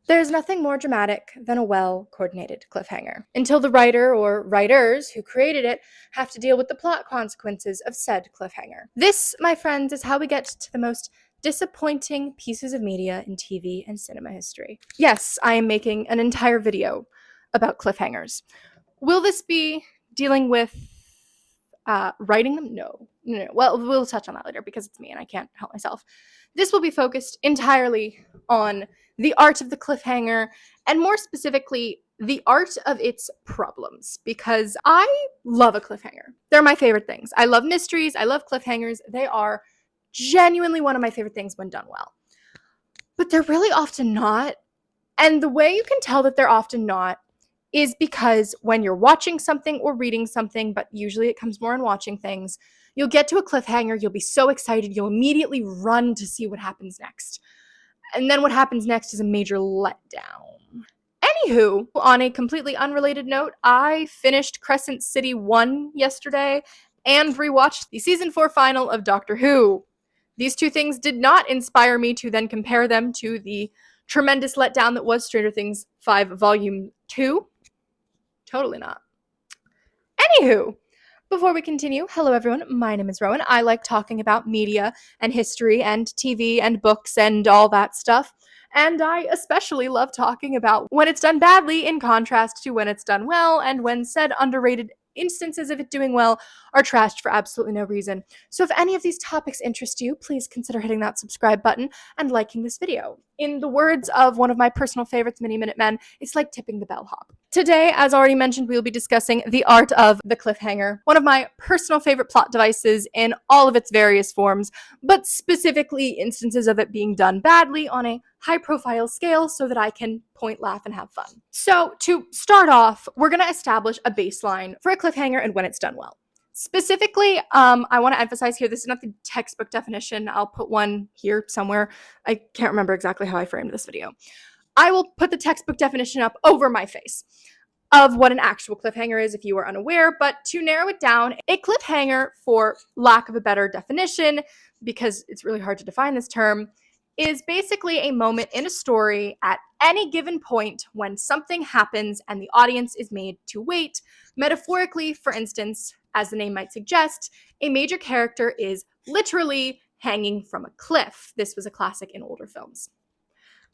There's nothing more dramatic than a well-coordinated cliffhanger, until the writer or writers who created it have to deal with the plot consequences of said cliffhanger. This, my friends, is how we get to the most disappointing pieces of media in TV and cinema history. Yes, I am making an entire video about cliffhangers. Will this be dealing with writing them? No. Well, we'll touch on that later because it's me and I can't help myself. This will be focused entirely on the art of the cliffhanger, and more specifically, the art of its problems, because I love a cliffhanger. They're my favorite things. I love mysteries. I love cliffhangers. They are genuinely one of my favorite things when done well. But they're really often not. And the way you can tell that they're often not is because when you're watching something or reading something, but usually it comes more in watching things, you'll get to a cliffhanger, you'll be so excited, you'll immediately run to see what happens next. And then what happens next is a major letdown. Anywho, on a completely unrelated note, I finished Crescent City 1 yesterday and rewatched the season 4 final of Doctor Who. These two things did not inspire me to then compare them to the tremendous letdown that was Stranger Things 5 Volume 2. Totally not. Anywho, before we continue, hello everyone, my name is Rowan. I like talking about media and history and TV and books and all that stuff. And I especially love talking about when it's done badly in contrast to when it's done well, and when said underrated instances of it doing well are trashed for absolutely no reason. So if any of these topics interest you, please consider hitting that subscribe button and liking this video. In the words of one of my personal favorites, Mini Minute Men, it's like tipping the bellhop. Today, as already mentioned, we will be discussing the art of the cliffhanger, one of my personal favorite plot devices in all of its various forms, but specifically instances of it being done badly on a high-profile scale so that I can point, laugh, and have fun. So to start off, we're going to establish a baseline for a cliffhanger and when it's done well. Specifically, I want to emphasize here, this is not the textbook definition. I'll put one here somewhere. I can't remember exactly how I framed this video. I will put the textbook definition up over my face of what an actual cliffhanger is if you are unaware, but to narrow it down, a cliffhanger, for lack of a better definition, because it's really hard to define this term, is basically a moment in a story at any given point when something happens and the audience is made to wait. Metaphorically, for instance, as the name might suggest, a major character is literally hanging from a cliff. This was a classic in older films.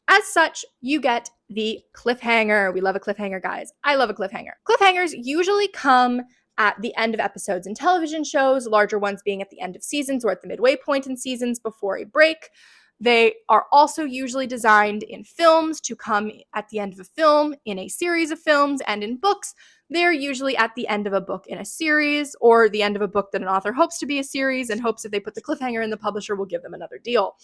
As such, you get the cliffhanger. We love a cliffhanger, guys. I love a cliffhanger. Cliffhangers usually come at the end of episodes in television shows, larger ones being at the end of seasons or at the midway point in seasons before a break. They are also usually designed in films to come at the end of a film, in a series of films, and in books. They're usually at the end of a book in a series, or the end of a book that an author hopes to be a series and hopes if they put the cliffhanger in, the publisher will give them another deal.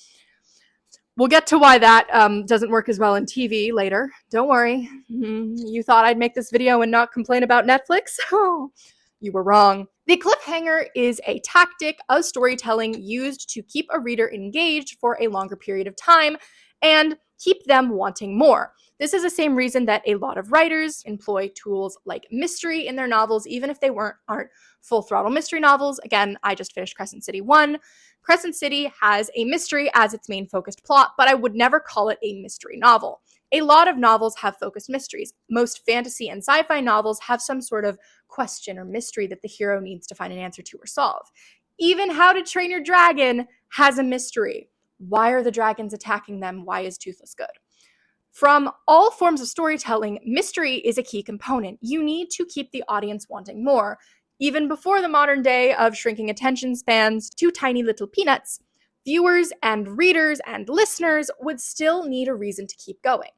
We'll get to why that doesn't work as well in TV later. Don't worry. You thought I'd make this video and not complain about Netflix? Oh, you were wrong. The cliffhanger is a tactic of storytelling used to keep a reader engaged for a longer period of time and keep them wanting more. This is the same reason that a lot of writers employ tools like mystery in their novels, even if they aren't full throttle mystery novels. Again, I just finished Crescent City 1. Crescent City has a mystery as its main focused plot, but I would never call it a mystery novel. A lot of novels have focused mysteries. Most fantasy and sci-fi novels have some sort of question or mystery that the hero needs to find an answer to or solve. Even How to Train Your Dragon has a mystery. Why are the dragons attacking them? Why is Toothless good? From all forms of storytelling, mystery is a key component. You need to keep the audience wanting more. Even before the modern day of shrinking attention spans to tiny little peanuts, viewers and readers and listeners would still need a reason to keep going.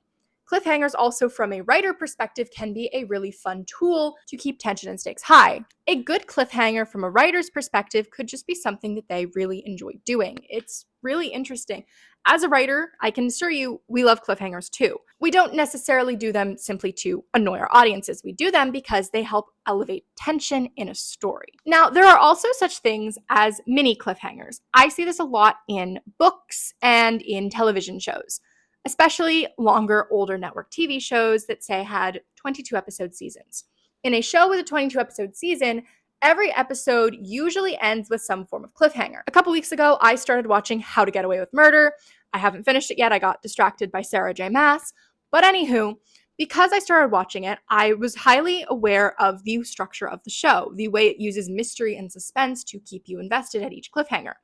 Cliffhangers also, from a writer perspective, can be a really fun tool to keep tension and stakes high. A good cliffhanger from a writer's perspective could just be something that they really enjoy doing. It's really interesting. As a writer, I can assure you, we love cliffhangers too. We don't necessarily do them simply to annoy our audiences. We do them because they help elevate tension in a story. Now, there are also such things as mini cliffhangers. I see this a lot in books and in television shows, especially longer, older network TV shows that, say, had 22 episode seasons. In a show with a 22 episode season, every episode usually ends with some form of cliffhanger. A couple weeks ago, I started watching How to Get Away with Murder. I haven't finished it yet. I got distracted by Sarah J. Maas. But anywho, because I started watching it, I was highly aware of the structure of the show, the way it uses mystery and suspense to keep you invested at each cliffhanger.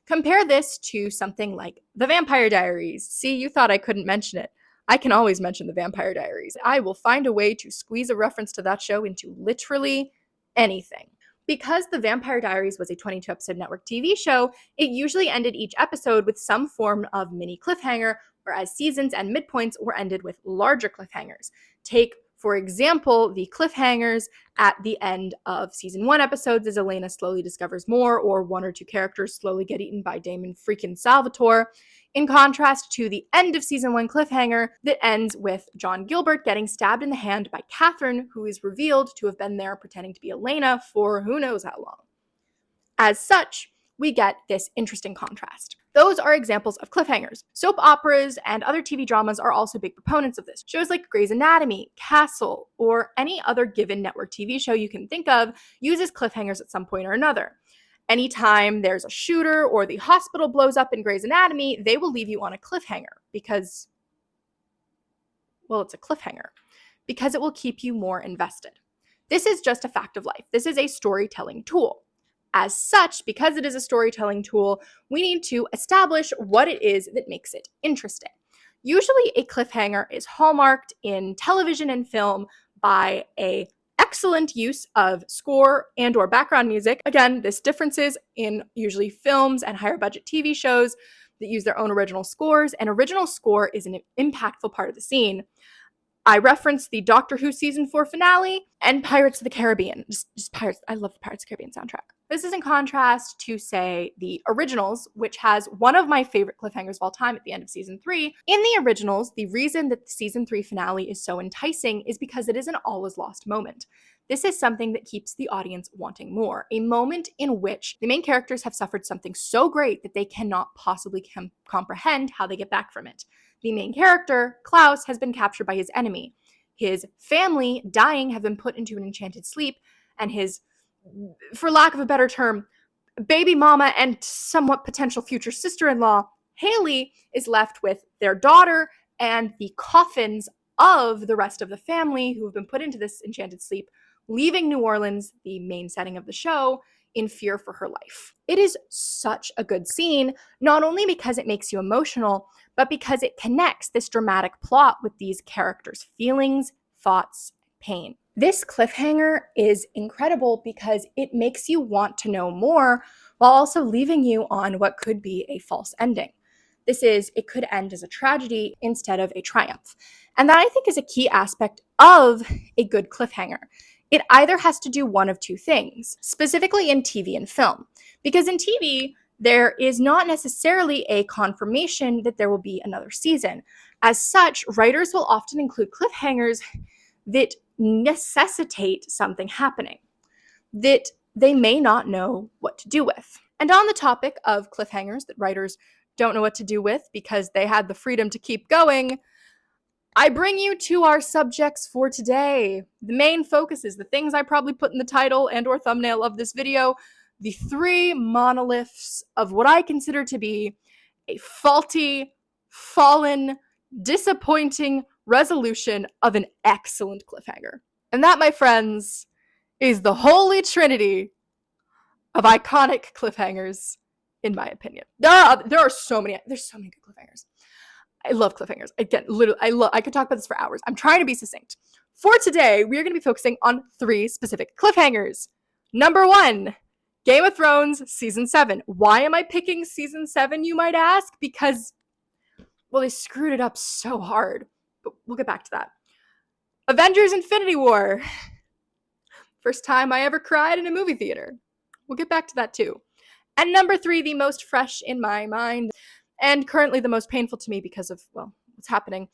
Compare this to something like The Vampire Diaries. See, you thought I couldn't mention it. I can always mention The Vampire Diaries. I will find a way to squeeze a reference to that show into literally anything. Because The Vampire Diaries was a 22-episode network TV show, it usually ended each episode with some form of mini cliffhanger, whereas seasons and midpoints were ended with larger cliffhangers. Take, for example, the cliffhangers at the end of season 1 episodes as Elena slowly discovers more, or one or two characters slowly get eaten by Damon freaking Salvatore, in contrast to the end of season 1 cliffhanger that ends with John Gilbert getting stabbed in the hand by Catherine, who is revealed to have been there pretending to be Elena for who knows how long. As such, we get this interesting contrast. Those are examples of cliffhangers. Soap operas and other TV dramas are also big proponents of this. Shows like Grey's Anatomy, Castle, or any other given network TV show you can think of uses cliffhangers at some point or another. Anytime there's a shooter or the hospital blows up in Grey's Anatomy, they will leave you on a cliffhanger because, well, it's a cliffhanger, because it will keep you more invested. This is just a fact of life. This is a storytelling tool. As such, because it is a storytelling tool, we need to establish what it is that makes it interesting. Usually a cliffhanger is hallmarked in television and film by an excellent use of score and or background music. Again, this differences in usually films and higher budget TV shows that use their own original scores. An original score is an impactful part of the scene. I referenced the Doctor Who season 4 finale and Pirates of the Caribbean. Just Pirates. I love the Pirates of the Caribbean soundtrack. This is in contrast to, say, the Originals, which has one of my favorite cliffhangers of all time at the end of season 3. In the Originals, the reason that the season 3 finale is so enticing is because it is an all is lost moment. This is something that keeps the audience wanting more. A moment in which the main characters have suffered something so great that they cannot possibly comprehend how they get back from it. The main character, Klaus, has been captured by his enemy. His family, dying, have been put into an enchanted sleep, and his, for lack of a better term, baby mama and somewhat potential future sister-in-law, Haley, is left with their daughter and the coffins of the rest of the family who have been put into this enchanted sleep, leaving New Orleans, the main setting of the show, in fear for her life. It is such a good scene, not only because it makes you emotional, but because it connects this dramatic plot with these characters' feelings, thoughts, pain. This cliffhanger is incredible because it makes you want to know more while also leaving you on what could be a false ending. It could end as a tragedy instead of a triumph. And that, I think, is a key aspect of a good cliffhanger. It either has to do one of two things, specifically in TV and film. Because in TV, there is not necessarily a confirmation that there will be another season. As such, writers will often include cliffhangers that necessitate something happening that they may not know what to do with. And on the topic of cliffhangers that writers don't know what to do with because they had the freedom to keep going, I bring you to our subjects for today. The main focus is the things I probably put in the title and or thumbnail of this video, the 3 monoliths of what I consider to be a faulty, fallen, disappointing resolution of an excellent cliffhanger. And that, my friends, is the holy trinity of iconic cliffhangers, in my opinion. There's so many good cliffhangers. I love cliffhangers. Again, literally, I could talk about this for hours. I'm trying to be succinct. For today, we are going to be focusing on 3 specific cliffhangers. Number 1, Game of Thrones Season 7. Why am I picking Season 7, you might ask? Because, well, they screwed it up so hard. But we'll get back to that. Avengers Infinity War. First time I ever cried in a movie theater. We'll get back to that too. And number 3, the most fresh in my mind, and currently the most painful to me because of, well, what's happening,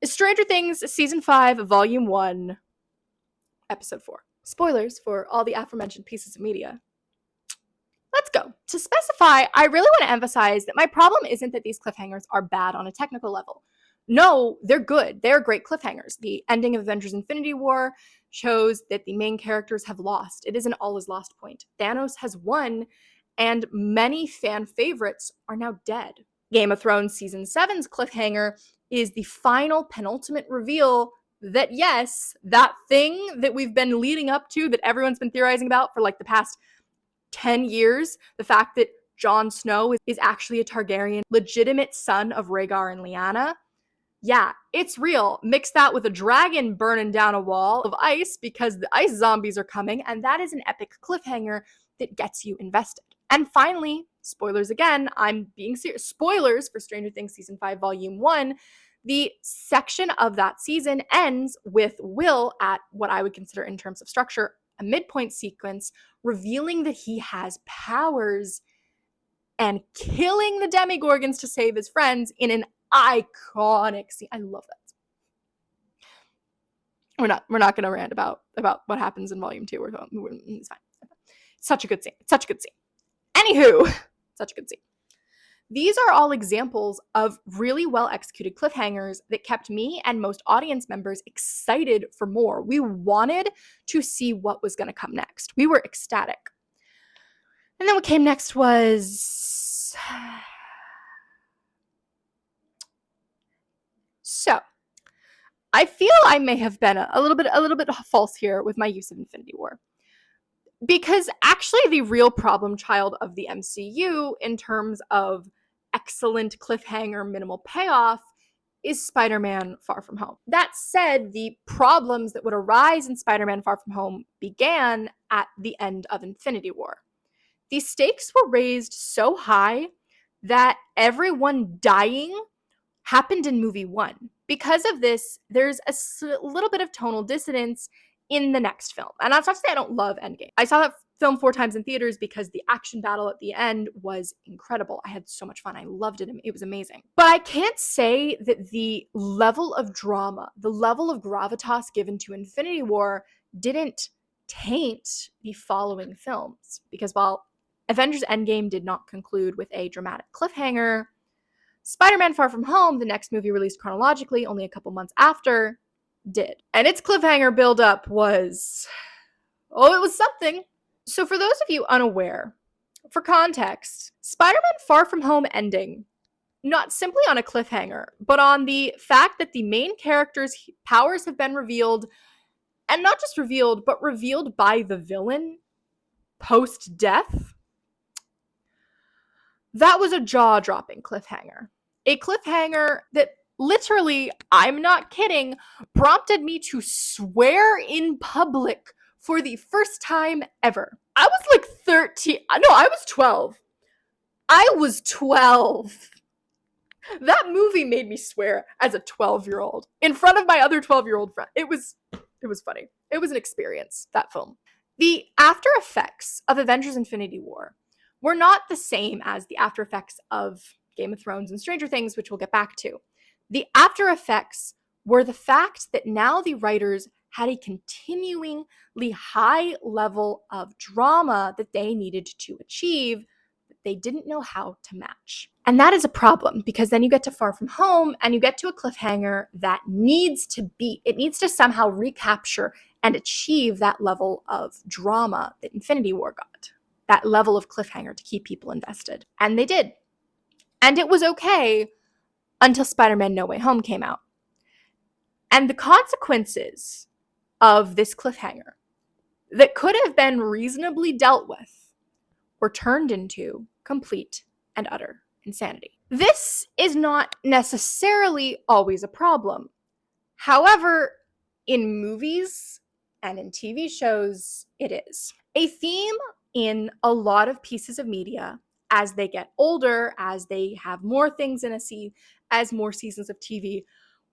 is Stranger Things Season 5, Volume 1, Episode 4. Spoilers for all the aforementioned pieces of media. Let's go. To specify, I really want to emphasize that my problem isn't that these cliffhangers are bad on a technical level. No, they're good. They're great cliffhangers. The ending of Avengers Infinity War shows that the main characters have lost. It is an all is lost point. Thanos has won, and many fan favorites are now dead. Game of Thrones Season 7's cliffhanger is the final penultimate reveal that, yes, that thing that we've been leading up to, that everyone's been theorizing about for like the past 10 years, the fact that Jon Snow is actually a Targaryen, legitimate son of Rhaegar and Lyanna. Yeah, it's real. Mix that with a dragon burning down a wall of ice because the ice zombies are coming, and that is an epic cliffhanger that gets you invested. And finally, spoilers again, I'm being serious. Spoilers for Stranger Things Season 5, Volume 1. The section of that season ends with Will at what I would consider, in terms of structure, a midpoint sequence, revealing that he has powers and killing the Demogorgons to save his friends in an iconic scene. I love that. We're not going to rant about what happens in Volume 2. It's fine. Such a good scene. Such a good scene. Anywho, such a good scene. These are all examples of really well executed cliffhangers that kept me and most audience members excited for more. We wanted to see what was going to come next. We were ecstatic. And then what came next was... So, I feel I may have been a little bit false here with my use of Infinity War. Because actually the real problem child of the MCU in terms of excellent cliffhanger, minimal payoff, is Spider-Man Far From Home. That said, the problems that would arise in Spider-Man Far From Home began at the end of Infinity War. The stakes were raised so high that everyone dying happened in movie 1. Because of this, there's a little bit of tonal dissonance in the next film. And that's not to say I don't love Endgame. I saw that film 4 times in theaters because the action battle at the end was incredible. I had so much fun. I loved it. It was amazing. But I can't say that the level of drama, the level of gravitas given to Infinity War didn't taint the following films. Because while Avengers Endgame did not conclude with a dramatic cliffhanger, Spider-Man Far From Home, the next movie released chronologically only a couple months after, did. And its cliffhanger buildup was... oh, it was something. So for those of you unaware, for context, Spider-Man Far From Home ending, not simply on a cliffhanger, but on the fact that the main character's powers have been revealed, and not just revealed, but revealed by the villain post-death. That was a jaw-dropping cliffhanger. A cliffhanger that literally, I'm not kidding, prompted me to swear in public for the first time ever. I was like 13. No, I was 12. I was 12. That movie made me swear as a 12-year-old in front of my other 12-year-old friend. It was funny. It was an experience, that film. The after effects of Avengers Infinity War were not the same as the after effects of Game of Thrones and Stranger Things, which we'll get back to. The after effects were the fact that now the writers had a continuingly high level of drama that they needed to achieve that they didn't know how to match. And that is a problem, because then you get to Far From Home and you get to a cliffhanger that needs to somehow recapture and achieve that level of drama that Infinity War got. That level of cliffhanger to keep people invested. And they did. And it was okay until Spider-Man No Way Home came out. And the consequences of this cliffhanger that could have been reasonably dealt with were turned into complete and utter insanity. This is not necessarily always a problem. However, in movies and in TV shows, it is. A theme in a lot of pieces of media as they get older, as they have more things in a scene, as more seasons of TV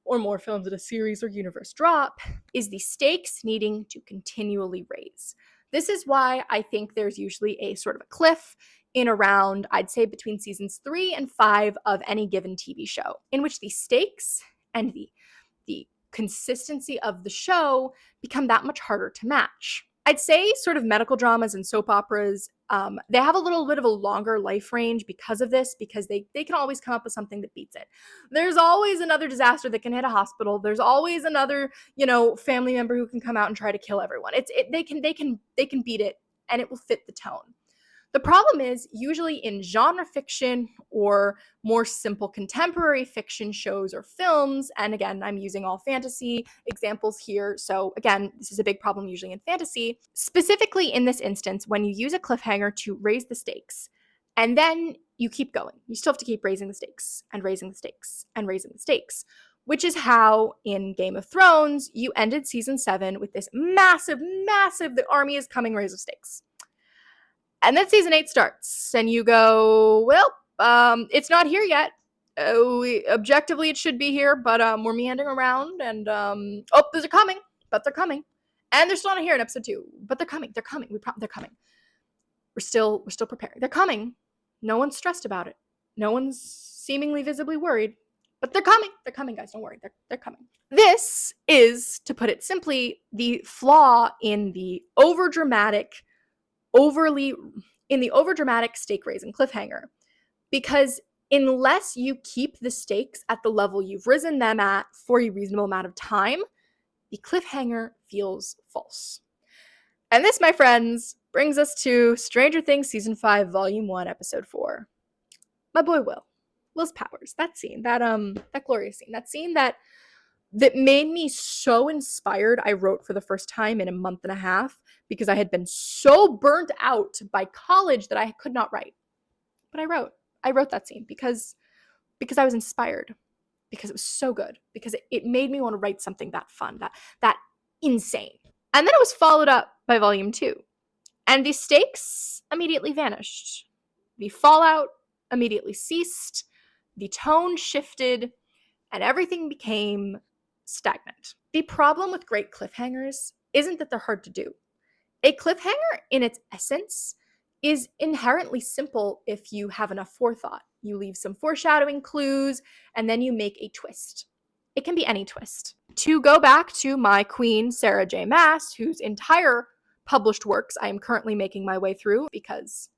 or more films in a series or universe drop, is the stakes needing to continually raise. This is why I think there's usually a sort of a cliff in around, I'd say, between seasons 3 and 5 of any given TV show, in which the stakes and the consistency of the show become that much harder to match. I'd say sort of medical dramas and soap operas, they have a little bit of a longer life range because of this, because they can always come up with something that beats it. There's always another disaster that can hit a hospital. There's always another, family member who can come out and try to kill everyone. They can beat it, and it will fit the tone. The problem is, usually in genre fiction or more simple contemporary fiction shows or films, and again, I'm using all fantasy examples here, so again, this is a big problem usually in fantasy, specifically in this instance, when you use a cliffhanger to raise the stakes, and then you keep going. You still have to keep raising the stakes and raising the stakes and raising the stakes, which is how in Game of Thrones, you ended season 7 with this massive, the army is coming, raise of stakes. And then season 8 starts, and you go, well, it's not here yet. Objectively, it should be here, but we're meandering around, and they're coming, but they're coming, and they're still not here in episode 2, but they're coming. They're coming. They're coming. We're still preparing. They're coming. No one's stressed about it. No one's seemingly visibly worried, but they're coming. They're coming, guys. Don't worry. They're coming. This is, to put it simply, the flaw in the overdramatic stake raising cliffhanger, because unless you keep the stakes at the level you've risen them at for a reasonable amount of time, the cliffhanger feels false. And this, my friends, brings us to Stranger Things season 5 volume 1 episode 4. My boy Will's powers, that scene, that glorious scene, that scene that made me so inspired. I wrote for the first time in a month and a half because I had been so burnt out by college that I could not write. But I wrote that scene because I was inspired, because it was so good, because it made me want to write something that fun, that insane. And then it was followed up by volume 2. And the stakes immediately vanished. The fallout immediately ceased. The tone shifted, and everything became stagnant. The problem with great cliffhangers isn't that they're hard to do. A cliffhanger in its essence is inherently simple if you have enough forethought. You leave some foreshadowing clues, and then you make a twist. It can be any twist. To go back to my queen, Sarah J. Maas, whose entire published works I am currently making my way through because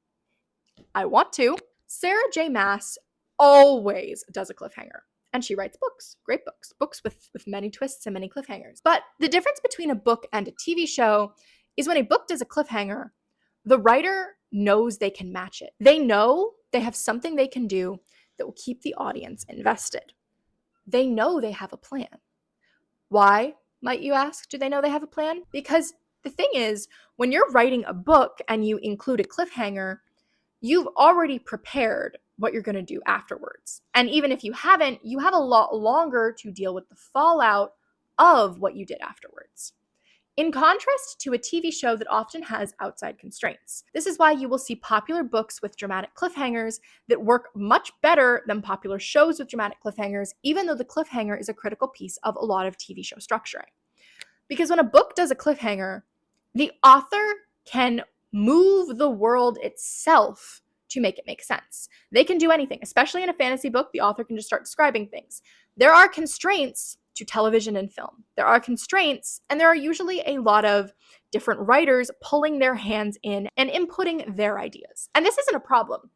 I want to, Sarah J. Maas always does a cliffhanger. And she writes books, great books with many twists and many cliffhangers. But the difference between a book and a TV show is when a book does a cliffhanger, the writer knows they can match it. They know they have something they can do that will keep the audience invested. They know they have a plan. Why, might you ask, do they know they have a plan? Because the thing is, when you're writing a book and you include a cliffhanger, you've already prepared what you're going to do afterwards. And even if you haven't, you have a lot longer to deal with the fallout of what you did afterwards. In contrast to a TV show that often has outside constraints. This is why you will see popular books with dramatic cliffhangers that work much better than popular shows with dramatic cliffhangers, even though the cliffhanger is a critical piece of a lot of TV show structuring. Because when a book does a cliffhanger, the author can move the world itself to make it make sense. They can do anything, especially in a fantasy book. The author can just start describing things. There are constraints to television and film. There are constraints, and there are usually a lot of different writers pulling their hands in and inputting their ideas. And this isn't a problem.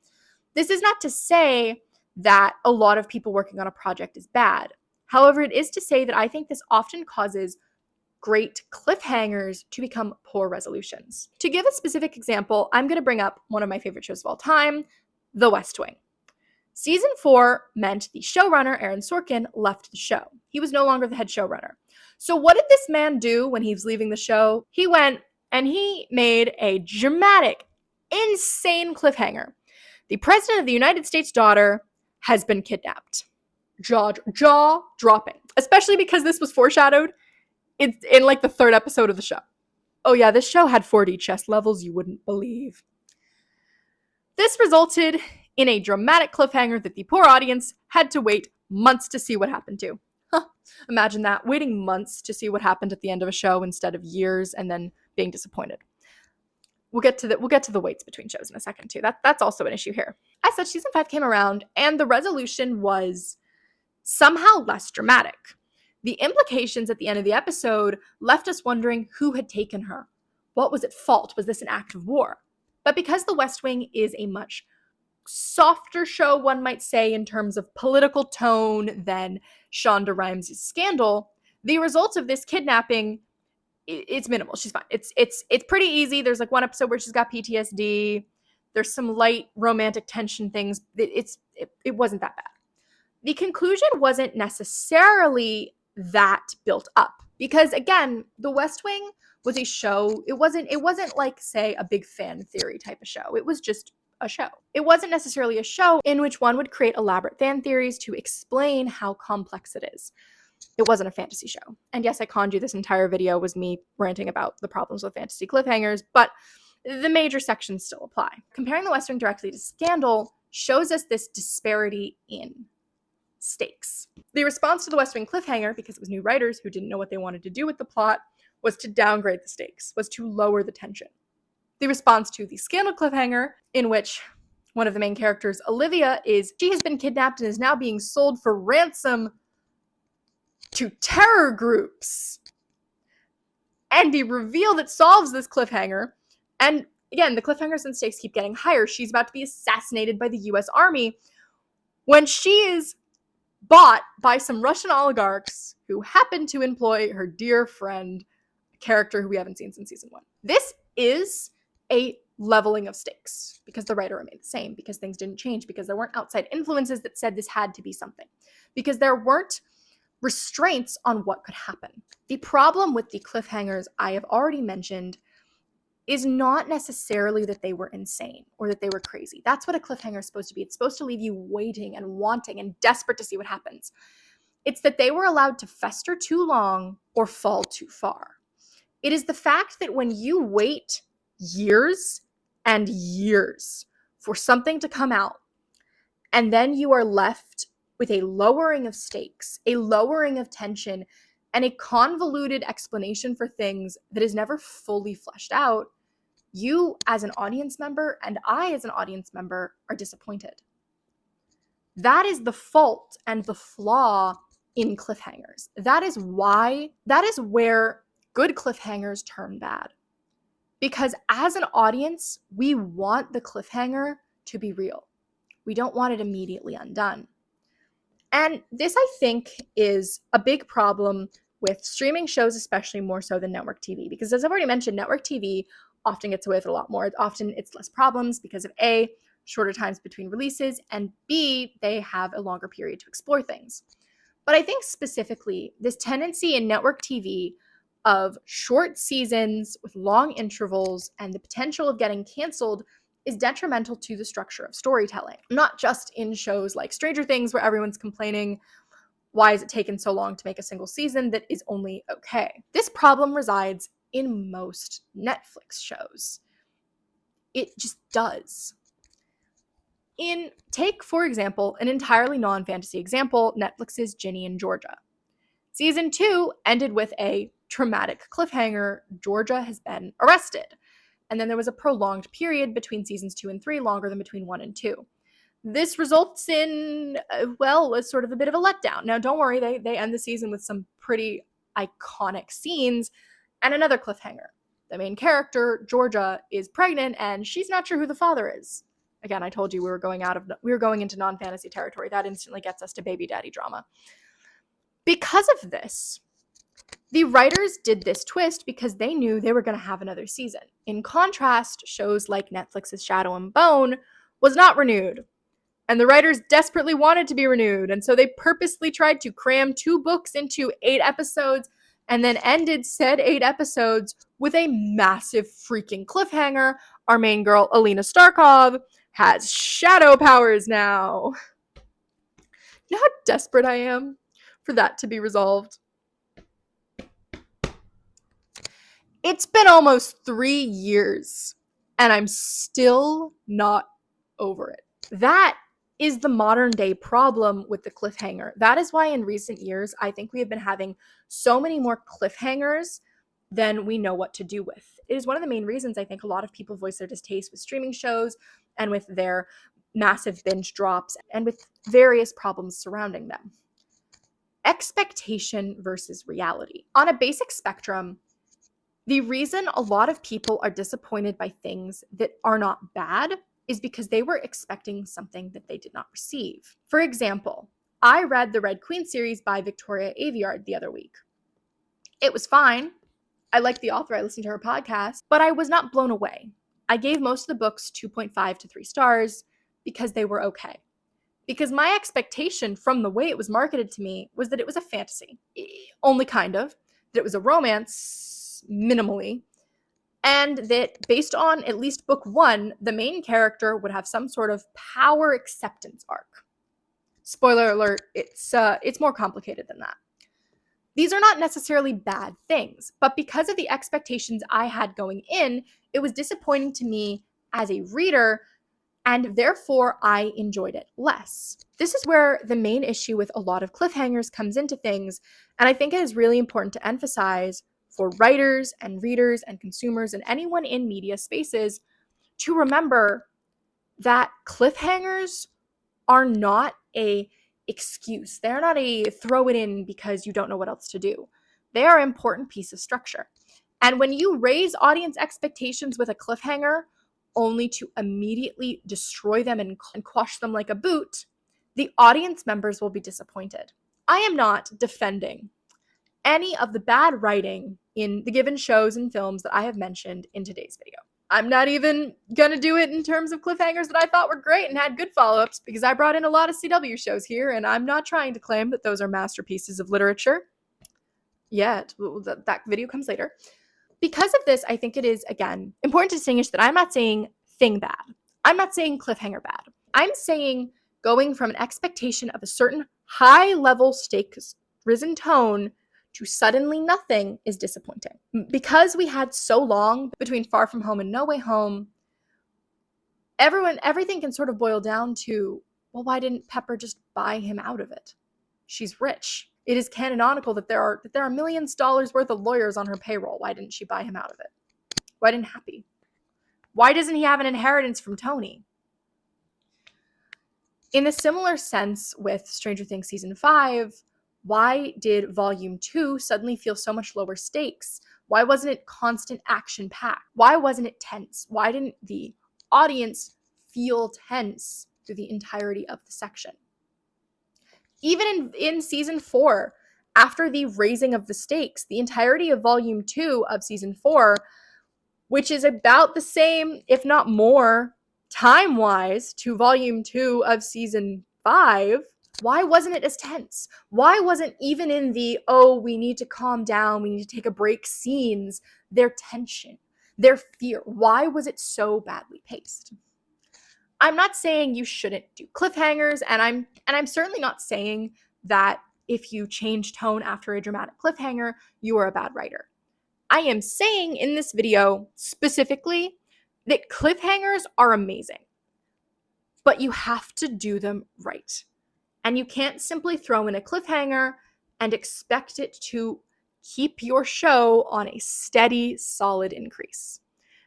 This is not to say that a lot of people working on a project is bad. However, it is to say that I think this often causes great cliffhangers to become poor resolutions. To give a specific example, I'm going to bring up one of my favorite shows of all time, The West Wing. Season 4 meant the showrunner, Aaron Sorkin, left the show. He was no longer the head showrunner. So what did this man do when he was leaving the show? He went and he made a dramatic, insane cliffhanger. The president of the United States' daughter has been kidnapped. Jaw dropping. Especially because this was foreshadowed in like the 3rd episode of the show. Oh yeah, this show had 4D chess levels you wouldn't believe. This resulted in a dramatic cliffhanger that the poor audience had to wait months to see what happened to. Imagine that, waiting months to see what happened at the end of a show instead of years and then being disappointed. We'll get to the waits between shows in a second too. That's also an issue here. As such, season 5 came around and the resolution was somehow less dramatic. The implications at the end of the episode left us wondering who had taken her. What was at fault? Was this an act of war? But because The West Wing is a much softer show, one might say, in terms of political tone than Shonda Rhimes' Scandal, the result of this kidnapping, it's minimal. She's fine. It's pretty easy. There's like one episode where she's got PTSD. There's some light romantic tension things. It wasn't that bad. The conclusion wasn't necessarily that built up because, again, The West Wing was a show. It wasn't like, say, a big fan theory type of show. It was just a show. It wasn't necessarily a show in which one would create elaborate fan theories to explain how complex it is. It wasn't a fantasy show. And yes, I conned you. This entire video was me ranting about the problems with fantasy cliffhangers, but the major sections still apply. Comparing The West Wing directly to Scandal shows us this disparity in stakes. The response to The West Wing cliffhanger, because it was new writers who didn't know what they wanted to do with the plot, was to downgrade the stakes, was to lower the tension. The response to the Scandal cliffhanger, in which one of the main characters, Olivia, she has been kidnapped and is now being sold for ransom to terror groups. And the reveal that solves this cliffhanger, and again, the cliffhangers and stakes keep getting higher. She's about to be assassinated by the US Army when she is bought by some Russian oligarchs who happen to employ her dear friend, a character who we haven't seen since season 1. This is a leveling of stakes because the writer remained the same, because things didn't change, because there weren't outside influences that said this had to be something, because there weren't restraints on what could happen. The problem with the cliffhangers I have already mentioned is not necessarily that they were insane or that they were crazy. That's what a cliffhanger is supposed to be. It's supposed to leave you waiting and wanting and desperate to see what happens. It's that they were allowed to fester too long or fall too far. It is the fact that when you wait years and years for something to come out, and then you are left with a lowering of stakes, a lowering of tension, and a convoluted explanation for things that is never fully fleshed out, you as an audience member and I as an audience member are disappointed. That is the fault and the flaw in cliffhangers. That is where good cliffhangers turn bad. Because as an audience, we want the cliffhanger to be real. We don't want it immediately undone. And this, I think, is a big problem with streaming shows, especially more so than network TV. Because as I've already mentioned, network TV often gets away with a lot more. Often it's less problems because of A, shorter times between releases, and B, they have a longer period to explore things. But I think specifically this tendency in network TV of short seasons with long intervals and the potential of getting canceled is detrimental to the structure of storytelling. Not just in shows like Stranger Things where everyone's complaining, why is it taken so long to make a single season that is only okay? This problem resides in most Netflix shows. It just does. Take, for example, an entirely non-fantasy example, Netflix's Ginny and Georgia. Season 2 ended with a traumatic cliffhanger. Georgia has been arrested. And then there was a prolonged period between seasons 2 and 3, longer than between 1 and 2. This results in, a sort of a bit of a letdown. Now, don't worry, they end the season with some pretty iconic scenes and another cliffhanger. The main character, Georgia, is pregnant and she's not sure who the father is. Again, I told you we were going into non-fantasy territory. That instantly gets us to baby daddy drama. Because of this, the writers did this twist because they knew they were going to have another season. In contrast, shows like Netflix's Shadow and Bone was not renewed. And the writers desperately wanted to be renewed. And so they purposely tried to cram 2 books into 8 episodes and then ended said 8 episodes with a massive freaking cliffhanger. Our main girl, Alina Starkov, has shadow powers now. You know how desperate I am for that to be resolved? It's been almost 3 years, and I'm still not over it. That is the modern day problem with the cliffhanger. That is why in recent years, I think we have been having so many more cliffhangers than we know what to do with. It is one of the main reasons I think a lot of people voice their distaste with streaming shows and with their massive binge drops and with various problems surrounding them. Expectation versus reality. On a basic spectrum, the reason a lot of people are disappointed by things that are not bad is because they were expecting something that they did not receive. For example, I read the Red Queen series by Victoria Aveyard the other week. It was fine. I liked the author. I listened to her podcast, but I was not blown away. I gave most of the books 2.5 to 3 stars because they were okay. Because my expectation from the way it was marketed to me was that it was a fantasy, only kind of, that it was a romance, minimally, and that based on at least book 1, the main character would have some sort of power acceptance arc. Spoiler alert, it's more complicated than that. These are not necessarily bad things, but because of the expectations I had going in, it was disappointing to me as a reader, and therefore I enjoyed it less. This is where the main issue with a lot of cliffhangers comes into things, and I think it is really important to emphasize for writers and readers and consumers and anyone in media spaces to remember that cliffhangers are not a excuse. They're not a throw it in because you don't know what else to do. They are an important piece of structure. And when you raise audience expectations with a cliffhanger only to immediately destroy them and quash them like a boot, the audience members will be disappointed. I am not defending any of the bad writing in the given shows and films that I have mentioned in today's video. I'm not even gonna do it in terms of cliffhangers that I thought were great and had good follow-ups, because I brought in a lot of CW shows here, and I'm not trying to claim that those are masterpieces of literature yet. That video comes later. Because of this, I think it is, again, important to distinguish that I'm not saying thing bad. I'm not saying cliffhanger bad. I'm saying going from an expectation of a certain high-level stakes risen tone to suddenly nothing is disappointing. Because we had so long between Far From Home and No Way Home, everything can sort of boil down to, well, why didn't Pepper just buy him out of it? She's rich. It is canonical that there are millions of dollars worth of lawyers on her payroll. Why didn't she buy him out of it? Why didn't Happy? Why doesn't he have an inheritance from Tony? In a similar sense with Stranger Things Season 5, why did Volume 2 suddenly feel so much lower stakes? Why wasn't it constant action-packed? Why wasn't it tense? Why didn't the audience feel tense through the entirety of the section? Even in Season 4, after the raising of the stakes, the entirety of Volume 2 of Season 4, which is about the same, if not more, time-wise to Volume 2 of Season 5, why wasn't it as tense? Why wasn't even in the, oh, we need to calm down, we need to take a break scenes, their tension, their fear? Why was it so badly paced? I'm not saying you shouldn't do cliffhangers, and I'm certainly not saying that if you change tone after a dramatic cliffhanger, you are a bad writer. I am saying in this video specifically that cliffhangers are amazing, but you have to do them right. And you can't simply throw in a cliffhanger and expect it to keep your show on a steady, solid increase.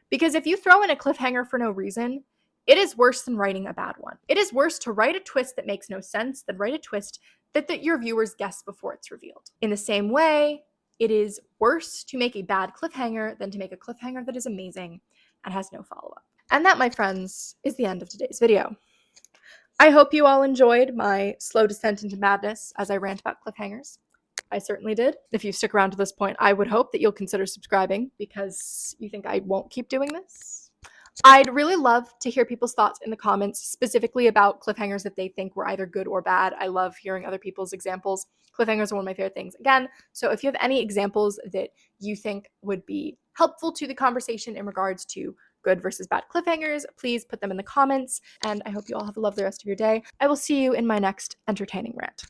Because if you throw in a cliffhanger for no reason, it is worse than writing a bad one. It is worse to write a twist that makes no sense than write a twist that your viewers guess before it's revealed. In the same way, it is worse to make a bad cliffhanger than to make a cliffhanger that is amazing and has no follow-up. And that, my friends, is the end of today's video. I hope you all enjoyed my slow descent into madness as I rant about cliffhangers. I certainly did. If you've stuck around to this point, I would hope that you'll consider subscribing because you think I won't keep doing this. I'd really love to hear people's thoughts in the comments, specifically about cliffhangers that they think were either good or bad. I love hearing other people's examples. Cliffhangers are one of my favorite things, again. So if you have any examples that you think would be helpful to the conversation in regards to good versus bad cliffhangers, please put them in the comments. And I hope you all have a lovely rest of your day. I will see you in my next entertaining rant.